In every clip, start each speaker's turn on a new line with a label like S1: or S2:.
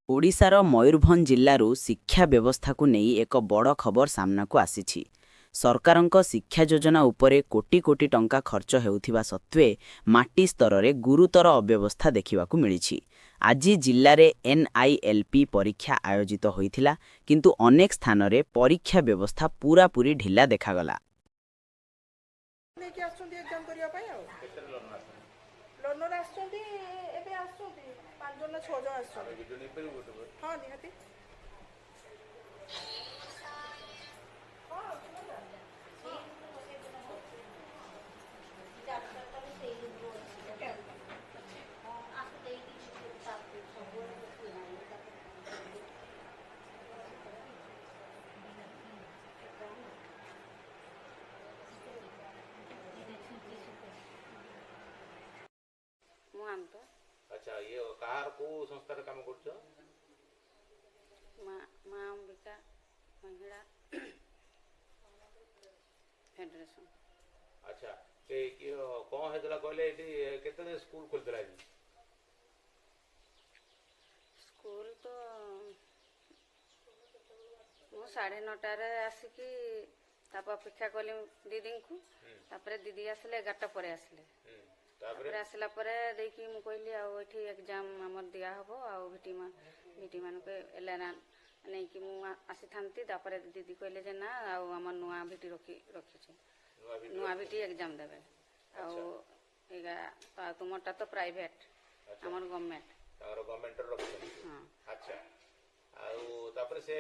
S1: ଓଡ଼ିଶାର ମୟୂରଭଞ୍ଜ ଜିଲ୍ଲାରୁ ଶିକ୍ଷା ବ୍ୟବସ୍ଥାକୁ ନେଇ ଏକ ବଡ଼ ଖବର ସାମ୍ନାକୁ ଆସିଛି। ସରକାରଙ୍କ ଶିକ୍ଷା ଯୋଜନା ଉପରେ କୋଟି କୋଟି ଟଙ୍କା ଖର୍ଚ୍ଚ ହେଉଥିବା ସତ୍ତ୍ୱେ ମାଟି ସ୍ତରରେ ଗୁରୁତର ଅବ୍ୟବସ୍ଥା ଦେଖିବାକୁ ମିଳିଛି। ଆଜି ଜିଲ୍ଲାରେ NILP ପରୀକ୍ଷା ଆୟୋଜିତ ହୋଇଥିଲା, କିନ୍ତୁ ଅନେକ ସ୍ଥାନରେ ପରୀକ୍ଷା ବ୍ୟବସ୍ଥା ପୂରାପୂରି ଢିଲା ଦେଖାଗଲା।
S2: अच्छा ये कहार को संस्थार काम करछो
S3: माँ अंबिका महिला फेडरेशन।
S2: अच्छा ते कि कोन हेतला कहले एटी केते स्कूल खोलतला जी
S3: स्कूल तो मु 9:30 आसिकी ताप अपेक्षा कली दीदी को तापर दीदी आसले 11टा परे आसले तापर आसला परे देखी मु कहली आ एठी एग्जाम हमर दिया हबो आ भिटी मान के एलेना नै कि मु आसी थांती तापर दीदी कहले जे ना आ हमर नुआ भिटी रखी छे नुआ भिटी एग्जाम देबे आ एगा तुमरटा तो प्राइवेट हमर गवर्नमेंट
S2: तार गवर्नमेंट रखी
S3: हां।
S2: अच्छा आउ तापर से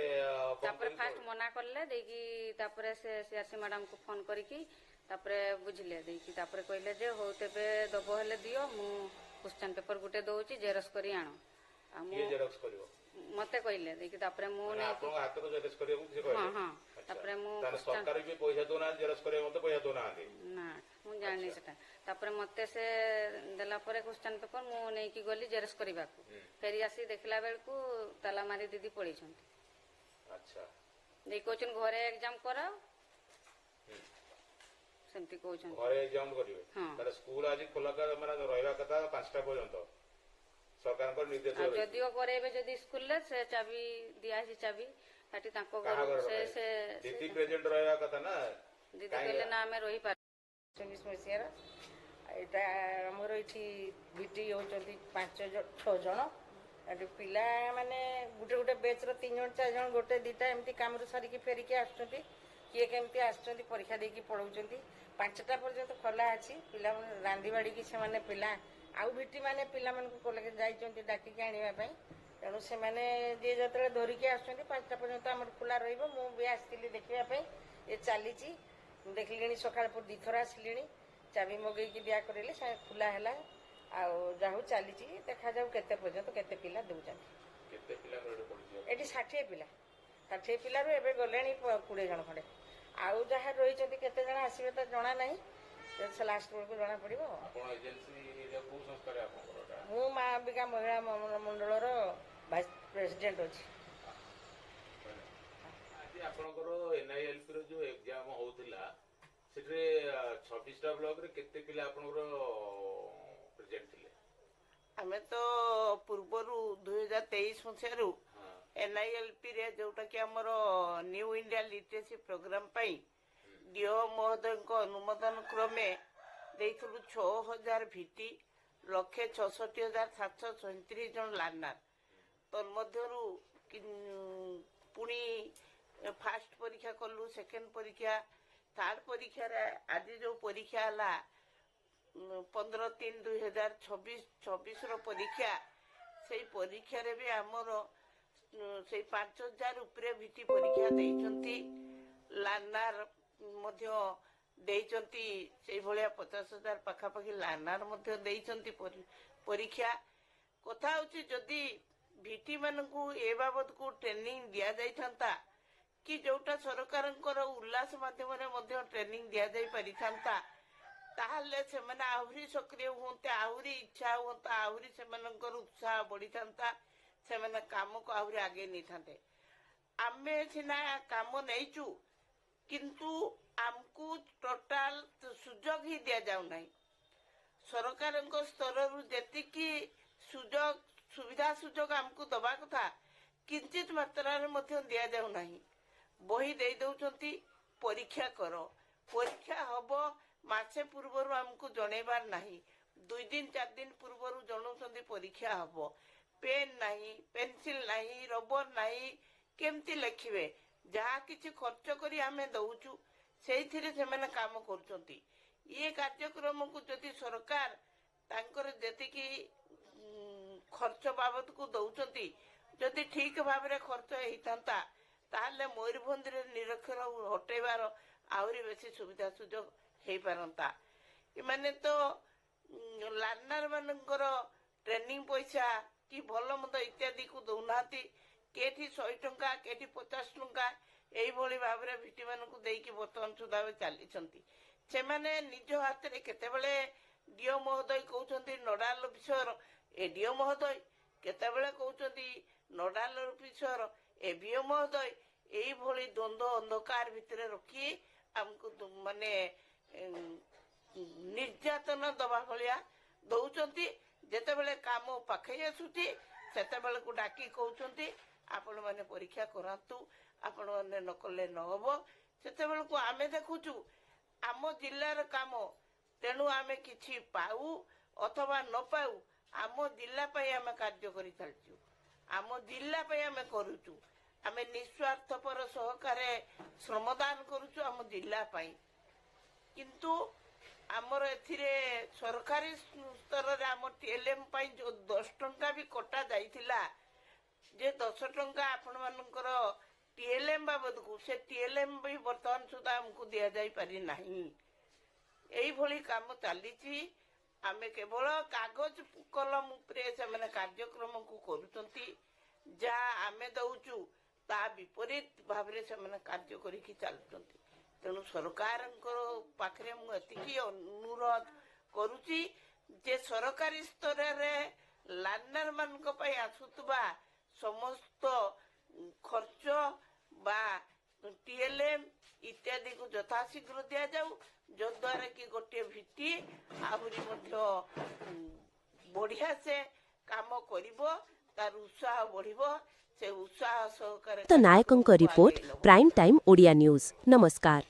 S3: तापर फास्ट मना करले देखी तापर से सीआरसी मैडम को फोन करके तापर बुझले देखी तापर कहले जे हो तेबे दबो हेले दियो मु क्वेश्चन पेपर गुटे दोउची जेरक्स करी आनो आ मु
S2: ये जेरक्स करियो
S3: मते कहले देखी तापर मु नै
S2: आपन हाथ को जेरक्स करियो से कहले
S3: हां हां तापर मु
S2: सरकार भी पैसा दोना जेरक्स करियो मते पैसा दोना आदि
S3: ना मु जानि सेटा तापर मते से देला परे क्वेश्चन पेपर मु नै की गली जेरक्स करबा को फेरी आसी देखला बेल को ताला मारी दीदी पड़ी छंती।
S2: अच्छा
S3: दे कोचन घरे एग्जाम कराओ सेमती कोचन
S2: घरे एग्जाम करिवे ताले स्कूल आज खोला का माने रहबा कथा 5टा पर्यंत सरकार को निर्देश
S3: आ जदियो करेबे जदी स्कूल ले से चाबी दिया छि चाबी ताटी ताको घर से
S2: दीदी प्रेजेंट रहबा कथा ना
S3: दीदी कहले ना हमें रही पार 24 मसियार एटा हमर इठी भिटी होचंती 5-6 जण एटी पिला माने गुटे बेच रो 3-4 जण गोटे दीटा एमती काम रो सरी की फेरी के आछंती किए केमती आछंती परीक्षा दे की पढौचंती 5टा पर्यंत खोला अछि पिला रांदी बाड़ी की से माने पिला आउ भिटी माने पिला मन को कॉलेज जाइचंती डाकी के आनिबा पई तेणु से माने जे जतरे धरि के आछंती 5टा पर्यंत हमर खुला रहिबो मु भी आस्तिली देखिबा पई ए चालीची देखलिनी सकाळ पर दिथर आसलिनी चाबी मगई की दिया करले से खुला हैला आ जाहु चालीची देखा जाऊ केते पर्यंत केते पिला दउचंती
S2: केते पिला रेडी पड़ियो
S3: एटी 60 पिला रो एबे गलेनी 20 जण खडे आउ जहा रहिचंती केते जण आसीबे त जणा नाही से लास्ट को जणा पड़िबो।
S2: कोन एजेंसी रे को संस्था रे आपन कोटा
S3: मु माँ अंबिका महिला मंडल रो वाइस प्रेसिडेंट अछि।
S2: आज आपनकर NILP रो जो एग्जाम होउतिला सेटरे 26टा ब्लॉक रे केते पिला आपनकर प्रेजेंट थिले
S4: हमें तो पूर्वरु 2023 मसियारु NILP रे जोटा कि हमरो न्यू इंडिया लिटरेसी प्रोग्राम पई डीओ महोदय को अनुमोदन क्रमे देइथलु 6000 भिटी 1,66,737 जन लर्नर तन मध्यरु पुनी फास्ट परीक्षा कलु सेकेंड परीक्षा थर्ड परीक्षा रे आज जो परीक्षा हला 15/3/2026 रो परीक्षा से परीक्षा रे भी हमरो से 5,000 ऊपर भिटी परीक्षा देइचंती लर्नर मध्य देइचंती से भलिया 50,000 पाखा पाखी लर्नर मध्य देइचंती परीक्षा कथा होची जदी भिटी मानकू ए बाबत को ट्रेनिंग दिया जाई थांता कि जोटा सरकारनकर उल्लास माध्यम रे मध्य ट्रेनिंग दिया जाई पारि थांता ताहले से माने आहुरी सक्रिय होते आहुरी इच्छा होता आहुरी से मानकर उत्साह बढ़ी थांता से माने काम को आहुरी आगे नहीं थांते आमे सिना काम नैचु किंतु आमको टोटाल सुजोग ही दिया जाउ नाही सरकार स्तर जेतिकी सुजोग सुविधा सुजोग आमको दबा कथा किंचित मात्राରେ ମଧ୍ୟ ଦିଆଯାଉ ନାହିଁ। ବହି ଦେଇ ଦେଉଛନ୍ତି, ପରୀକ୍ଷା କର। ପରୀକ୍ଷା ହବ ମାସେ ପୂର୍ବରୁ ଆମକୁ ଜଣେଇବାର ନାହିଁ। 2 ଦିନ 4 ଦିନ ପୂର୍ବରୁ ଜଣାଉଛନ୍ତି ପରୀକ୍ଷା ହବ। ପେନ୍ ନାହିଁ, ପେନସିଲ ନାହିଁ, ରବର ନାହିଁ, କେମିତି ଲେଖିବେ? ଯାହା କିଛି ଖର୍ଚ୍ଚ କରି ଆମେ ଦଉଛୁ ସେଇଥିରେ ସେମାନେ କାମ କରୁଛନ୍ତି। ଇଏ କାର୍ଯ୍ୟକ୍ରମକୁ ଯଦି ସରକାର ତାଙ୍କର ଯେତିକି ଖର୍ଚ୍ଚ ବାବଦକୁ ଦଉଛନ୍ତି ଯଦି ଠିକ ଭାବରେ ଖର୍ଚ୍ଚ ହେଇଥାନ୍ତା ତାହେଲେ ମୟୂରଭଞ୍ଜରେ ନିରକ୍ଷର ହଟେଇବାର ଆହୁରି ବେଶୀ ସୁବିଧା ସୁଯୋଗ ହେଇପାରନ୍ତା। ଏମାନେ ତ ଲାର୍ଣ୍ଣର ମାନଙ୍କର ଟ୍ରେନିଂ ପଇସା କି ଭଲ ମନ୍ଦ ଇତ୍ୟାଦିକୁ ଦଉନାହାନ୍ତି। କେଠି 100 ଟଙ୍କା କେଠି 50 ଟଙ୍କା ଏଇଭଳି ଭାବରେ ଭିଟିମାନଙ୍କୁ ଦେଇକି ବର୍ତ୍ତମାନ ସୁଦ୍ଧା ଚାଲିଛନ୍ତି। ସେମାନେ ନିଜ ହାତରେ କେତେବେଳେ ଡିଓ ମହୋଦୟ କହୁଛନ୍ତି ନୋଡାଲ ଅଫିସର ଏଡିଓ ମହୋଦୟ, କେତେବେଳେ କହୁଛନ୍ତି ନୋଡାଲ ଅଫିସର ଏବିଓ ମହୋଦୟ, ଏଇଭଳି ଦ୍ୱନ୍ଦ୍ୱ ଅନ୍ଧକାର ଭିତରେ ରଖି ଆମକୁ ମାନେ ନିର୍ଯାତନା ଦବା ଭଳିଆ ଦଉଛନ୍ତି। ଯେତେବେଳେ କାମ ପାଖେଇ ଆସୁଛି ସେତେବେଳକୁ ଡାକି କହୁଛନ୍ତି ଆପଣ ମାନେ ପରୀକ୍ଷା କରାନ୍ତୁ, ଆପଣ ମାନେ ନ କଲେ ନହବ। ସେତେବେଳକୁ ଆମେ ଦେଖୁଛୁ ଆମ ଜିଲ୍ଲାର କାମ, ତେଣୁ ଆମେ କିଛି ପାଉ ଅଥବା ନ ପାଉ ଆମ ଜିଲ୍ଲା ପାଇଁ ଆମେ କାର୍ଯ୍ୟ କରି ଚାଲିଛୁ, ଆମ ଜିଲ୍ଲା ପାଇଁ ଆମେ କରୁଛୁ। ଆମେ ନିଃସ୍ୱାର୍ଥପର ସହକାରେ ଶ୍ରମଦାନ କରୁଛୁ ଆମ ଜିଲ୍ଲା ପାଇଁ। କିନ୍ତୁ ଆମର ଏଥିରେ ସରକାରୀ ସ୍ତରରେ ଆମ ଟିଏଲଏମ୍ ପାଇଁ ଯୋଉ 10 ଟଙ୍କା ବି କଟା ଯାଇଥିଲା, ଯେ 10 ଟଙ୍କା ଆପଣ ମାନଙ୍କର ଟିଏଲଏମ୍ ବାବଦକୁ, ସେ ଟିଏଲଏମ୍ ବି ବର୍ତ୍ତମାନ ସୁଦ୍ଧା ଆମକୁ ଦିଆଯାଇ ପାରି ନାହିଁ। এইভଳି କାମ ଚାଲିଛି। ଆମେ କେବଳ କାଗଜ କଲମ ଉପରେ ସେମାନେ କାର୍ଯ୍ୟକ୍ରମକୁ କରୁଛନ୍ତି। ଯାହା ଆମେ ଦଉଛୁ ତା ବିପରୀତ ଭାବରେ ସେମାନେ କାର୍ଯ୍ୟ କରିକି ଚାଲୁଛନ୍ତି। ତେଣୁ ସରକାରଙ୍କ ପାଖରେ ମୁଁ ଏତିକି ଅନୁରୋଧ କରୁଛି ଯେ ସରକାରୀ ସ୍ତରରେ ଲାର୍ଣ୍ଣର ମାନଙ୍କ ପାଇଁ ଆସୁଥିବା ସମସ୍ତ ଖର୍ଚ୍ଚ ବା ଟିଏଲଏମ୍ ଇତ୍ୟାଦିକୁ ଯଥାଶୀଘ୍ର ଦିଆଯାଉ, ଯଦ୍ୱାରା କି ଗୋଟିଏ ଭିତ୍ତି ଆହୁରି ମଧ୍ୟ ବଢିଆ ସେ କାମ କରିବ, ତାର ଉତ୍ସାହ ବଢିବ। ସେ ଉତ୍ସାହ ସହକାରେ
S5: ନାୟକଙ୍କ report, Prime time Odia news. ନମସ୍କାର।